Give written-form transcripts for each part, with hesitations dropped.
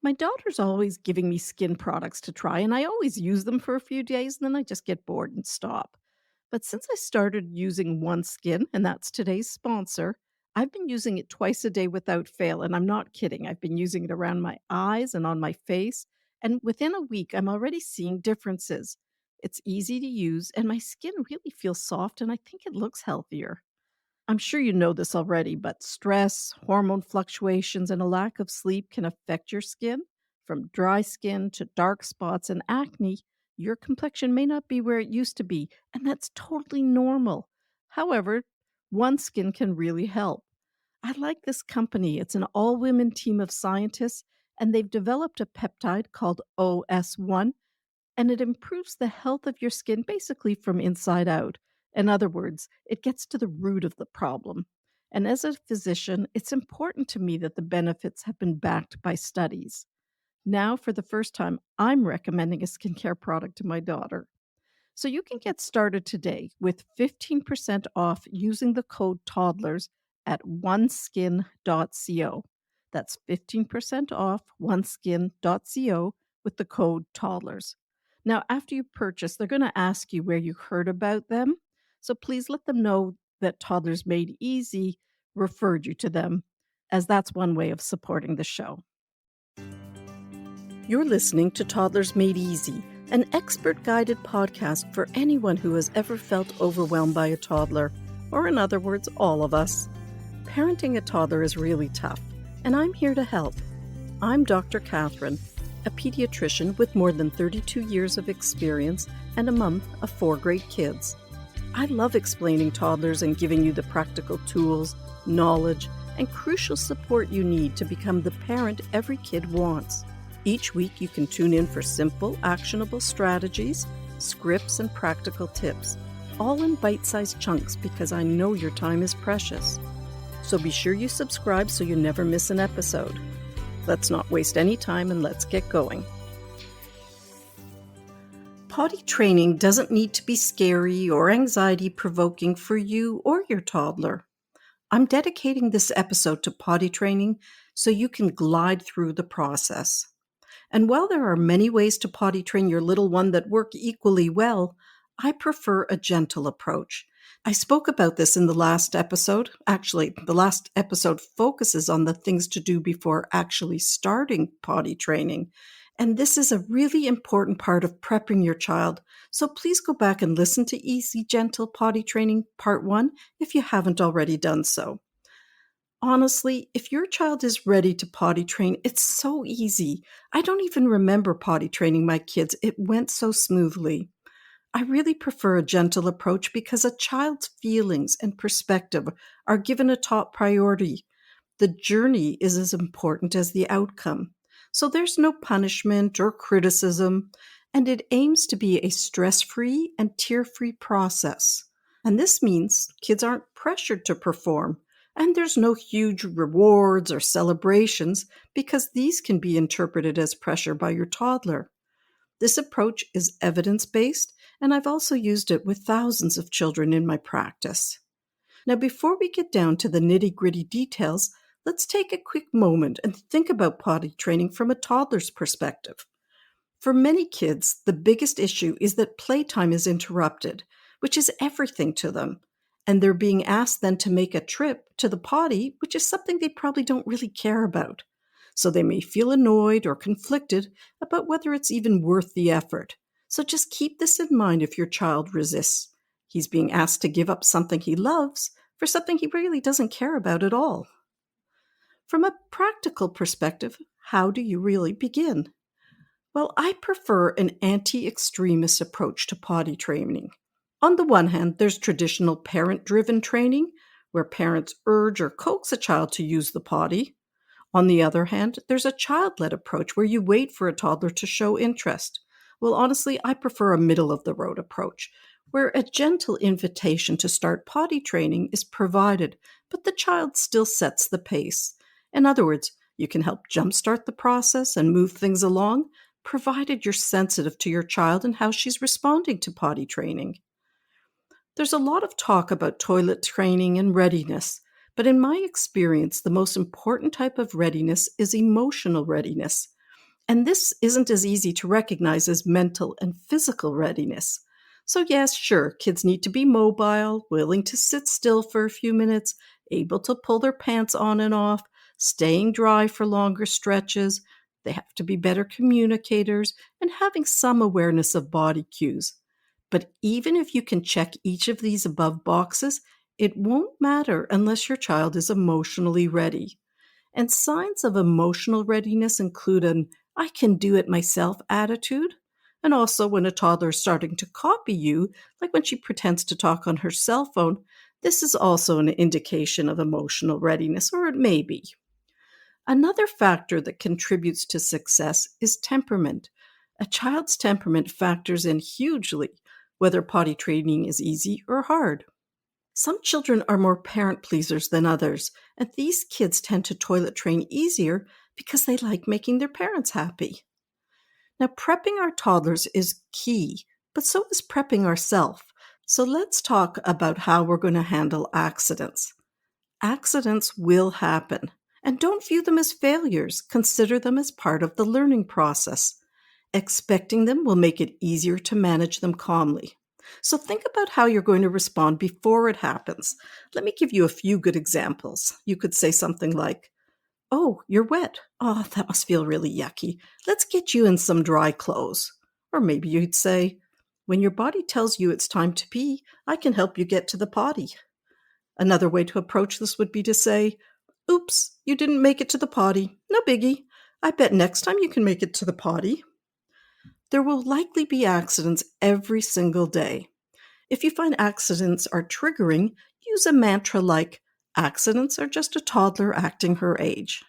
My daughter's always giving me skin products to try, and I always use them for a few days, and then I just get bored and stop. But since I started using OneSkin, and that's today's sponsor, I've been using it twice a day without fail, and I'm not kidding. I've been using it around my eyes and on my face, and within a week, I'm already seeing differences. It's easy to use, and my skin really feels soft, and I think it looks healthier. I'm sure you know this already, but stress, hormone fluctuations, and a lack of sleep can affect your skin. From dry skin to dark spots and acne, your complexion may not be where it used to be, and that's totally normal. However, one skin can really help. I like this company. It's an all women team of scientists, and they've developed a peptide called OS1 and it improves the health of your skin basically from inside out. In other words, it gets to the root of the problem. And as a physician, it's important to me that the benefits have been backed by studies. Now, for the first time, I'm recommending a skincare product to my daughter. So you can get started today with 15% off using the code toddlers at oneskin.co. That's 15% off oneskin.co with the code toddlers. Now, after you purchase, they're going to ask you where you heard about them. So please let them know that Toddlers Made Easy referred you to them, as that's one way of supporting the show. You're listening to Toddlers Made Easy, an expert-guided podcast for anyone who has ever felt overwhelmed by a toddler, or in other words, all of us. Parenting a toddler is really tough, and I'm here to help. I'm Dr. Cathryn, a pediatrician with more than 32 years of experience and a mom of 4 great kids. I love explaining toddlers and giving you the practical tools, knowledge, and crucial support you need to become the parent every kid wants. Each week, you can tune in for simple, actionable strategies, scripts, and practical tips, all in bite-sized chunks because I know your time is precious. So be sure you subscribe so you never miss an episode. Let's not waste any time and let's get going. Potty training doesn't need to be scary or anxiety-provoking for you or your toddler. I'm dedicating this episode to potty training so you can glide through the process. And while there are many ways to potty train your little one that work equally well, I prefer a gentle approach. I spoke about this in the last episode. Actually, the last episode focuses on the things to do before actually starting potty training. And this is a really important part of prepping your child. So please go back and listen to Easy Gentle Potty Training Part 1 if you haven't already done so. Honestly, if your child is ready to potty train, it's so easy. I don't even remember potty training my kids. It went so smoothly. I really prefer a gentle approach because a child's feelings and perspective are given a top priority. The journey is as important as the outcome. So there's no punishment or criticism, and it aims to be a stress-free and tear-free process. And this means kids aren't pressured to perform. And there's no huge rewards or celebrations because these can be interpreted as pressure by your toddler. This approach is evidence-based, and I've also used it with thousands of children in my practice. Now, before we get down to the nitty-gritty details, let's take a quick moment and think about potty training from a toddler's perspective. For many kids, the biggest issue is that playtime is interrupted, which is everything to them. And they're being asked then to make a trip to the potty, which is something they probably don't really care about. So they may feel annoyed or conflicted about whether it's even worth the effort. So just keep this in mind if your child resists. He's being asked to give up something he loves for something he really doesn't care about at all. From a practical perspective, how do you really begin? Well, I prefer an anti-extremist approach to potty training. On the one hand, there's traditional parent-driven training, where parents urge or coax a child to use the potty. On the other hand, there's a child-led approach where you wait for a toddler to show interest. Well, honestly, I prefer a middle-of-the-road approach, where a gentle invitation to start potty training is provided, but the child still sets the pace. In other words, you can help jumpstart the process and move things along, provided you're sensitive to your child and how she's responding to potty training. There's a lot of talk about toilet training and readiness, but in my experience, the most important type of readiness is emotional readiness. And this isn't as easy to recognize as mental and physical readiness. So, yes, sure, kids need to be mobile, willing to sit still for a few minutes, able to pull their pants on and off, staying dry for longer stretches. They have to be better communicators and having some awareness of body cues. But even if you can check each of these above boxes, it won't matter unless your child is emotionally ready. And signs of emotional readiness include an I can do it myself attitude, and also when a toddler is starting to copy you, like when she pretends to talk on her cell phone. This is also an indication of emotional readiness, or it may be. Another factor that contributes to success is temperament. A child's temperament factors in hugely whether potty training is easy or hard. Some children are more parent pleasers than others, and these kids tend to toilet train easier because they like making their parents happy. Now, prepping our toddlers is key, but so is prepping ourselves. So let's talk about how we're going to handle accidents. Accidents will happen, and don't view them as failures. Consider them as part of the learning process. Expecting them will make it easier to manage them calmly. So think about how you're going to respond before it happens. Let me give you a few good examples. You could say something like, "Oh, you're wet. Oh, that must feel really yucky. Let's get you in some dry clothes." Or maybe you'd say, "When your body tells you it's time to pee, I can help you get to the potty." Another way to approach this would be to say, "Oops, you didn't make it to the potty. No biggie. I bet next time you can make it to the potty." There will likely be accidents every single day. If you find accidents are triggering, use a mantra like, "Accidents are just a toddler acting her age."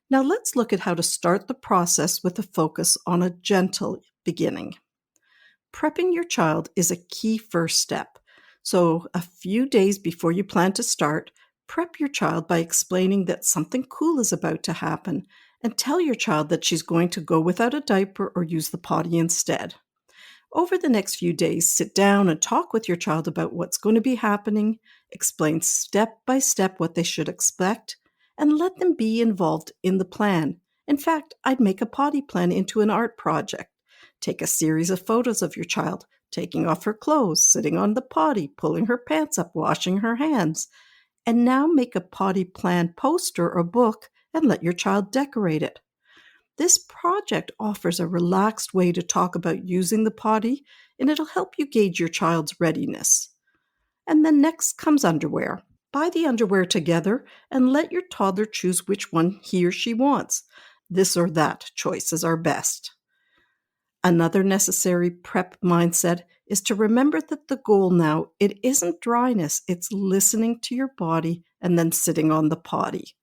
Now let's look at how to start the process with a focus on a gentle beginning. Prepping your child is a key first step. So a few days before you plan to start, prep your child by explaining that something cool is about to happen, and tell your child that she's going to go without a diaper or use the potty instead. Over the next few days, sit down and talk with your child about what's going to be happening, explain step by step what they should expect, and let them be involved in the plan. In fact, I'd make a potty plan into an art project. Take a series of photos of your child taking off her clothes, sitting on the potty, pulling her pants up, washing her hands. And now make a potty plan poster or book and let your child decorate it. This project offers a relaxed way to talk about using the potty, and it'll help you gauge your child's readiness. And then next comes underwear. Buy the underwear together and let your toddler choose which one he or she wants. This or that choices are best. Another necessary prep mindset is to remember that the goal now, it isn't dryness, it's listening to your body and then sitting on the potty.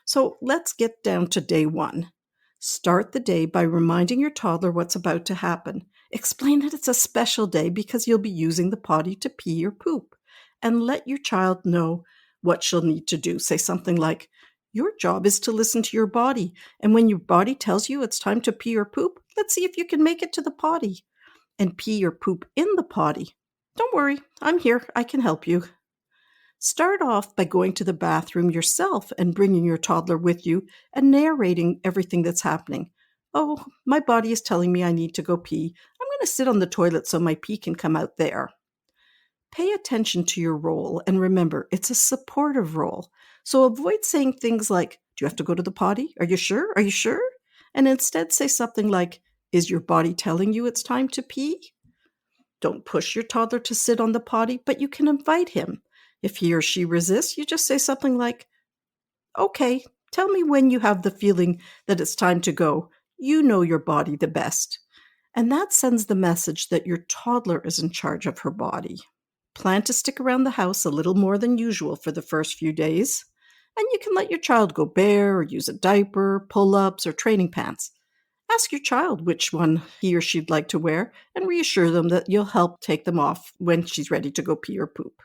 So let's get down to day one. Start the day by reminding your toddler what's about to happen. Explain that it's a special day because you'll be using the potty to pee or poop. And let your child know what she'll need to do. Say something like, "Your job is to listen to your body. And when your body tells you it's time to pee or poop, let's see if you can make it to the potty and pee or poop in the potty. Don't worry, I'm here. I can help you." Start off by going to the bathroom yourself and bringing your toddler with you and narrating everything that's happening. "Oh, my body is telling me I need to go pee. I'm going to sit on the toilet so my pee can come out there." Pay attention to your role and remember, it's a supportive role. So avoid saying things like, "Do you have to go to the potty? Are you sure? Are you sure?" And instead say something like, "Is your body telling you it's time to pee?" Don't push your toddler to sit on the potty, but you can invite him. If he or she resists, you just say something like, "Okay, tell me when you have the feeling that it's time to go. You know your body the best." And that sends the message that your toddler is in charge of her body. Plan to stick around the house a little more than usual for the first few days, and you can let your child go bare or use a diaper, pull-ups, or training pants. Ask your child which one he or she'd like to wear and reassure them that you'll help take them off when she's ready to go pee or poop.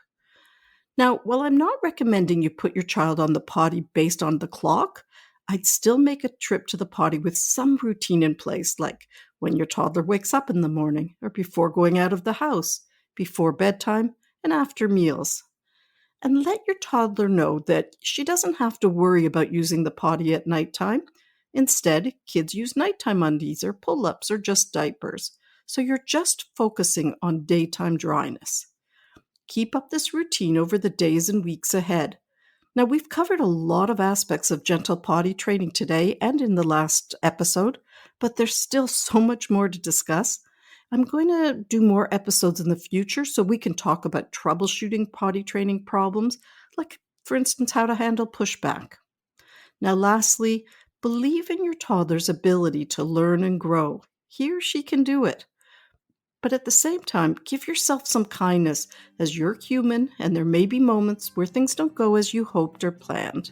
Now, while I'm not recommending you put your child on the potty based on the clock, I'd still make a trip to the potty with some routine in place, like when your toddler wakes up in the morning, or before going out of the house, before bedtime, and after meals. And let your toddler know that she doesn't have to worry about using the potty at nighttime. Instead, kids use nighttime undies or pull-ups or just diapers, so you're just focusing on daytime dryness. Keep up this routine over the days and weeks ahead. Now, we've covered a lot of aspects of gentle potty training today and in the last episode, but there's still so much more to discuss. I'm going to do more episodes in the future so we can talk about troubleshooting potty training problems, like, for instance, how to handle pushback. Now, lastly, believe in your toddler's ability to learn and grow. He or she can do it. But at the same time, give yourself some kindness, as you're human and there may be moments where things don't go as you hoped or planned.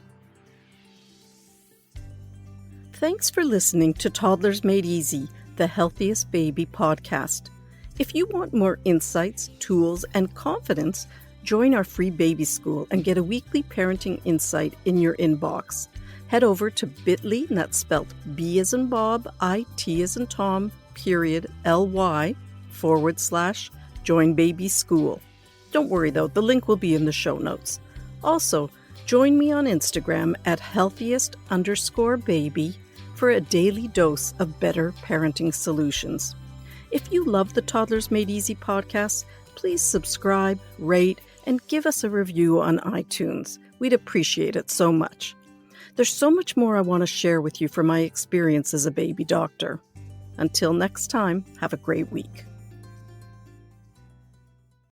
Thanks for listening to Toddlers Made Easy, the Healthiest Baby podcast. If you want more insights, tools, and confidence, join our free baby school and get a weekly parenting insight in your inbox. Head over to bit.ly, and that's spelled B as in Bob, I-T as in Tom, .ly, /Join Baby School. Don't worry though, the link will be in the show notes. Also, join me on Instagram at healthiest_baby for a daily dose of better parenting solutions. If you love the Toddlers Made Easy podcast, please subscribe, rate, and give us a review on iTunes. We'd appreciate it so much. There's so much more I want to share with you from my experience as a baby doctor. Until next time, have a great week.